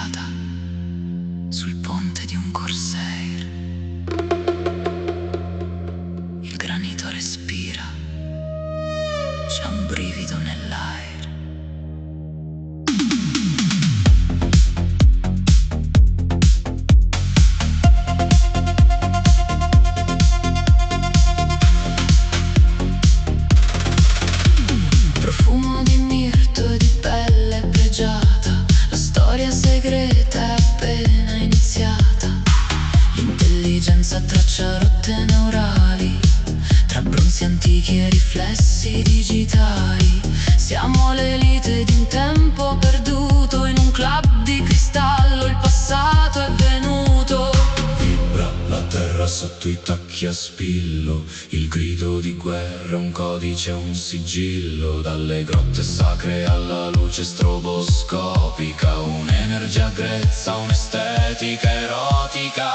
incagliata sul ponte di un corsair. Il granito respira, c'è un brivido nell'aria. Profumo di mirto e di pelle pregiata, la storia segreta è appena iniziata. L'intelligenza traccia rotte neurali, tra bronzi antichi e riflessi digitali. Siamo l'elite di un tempo perduto, in un club di cristallo il passato è venuto. Vibra la terra sotto i tacchi a spillo, il grido di guerra, un codice, un sigillo. Dalle grotte sacre alla luce stroboscopica, un'energia grezza, un'estetica erotica.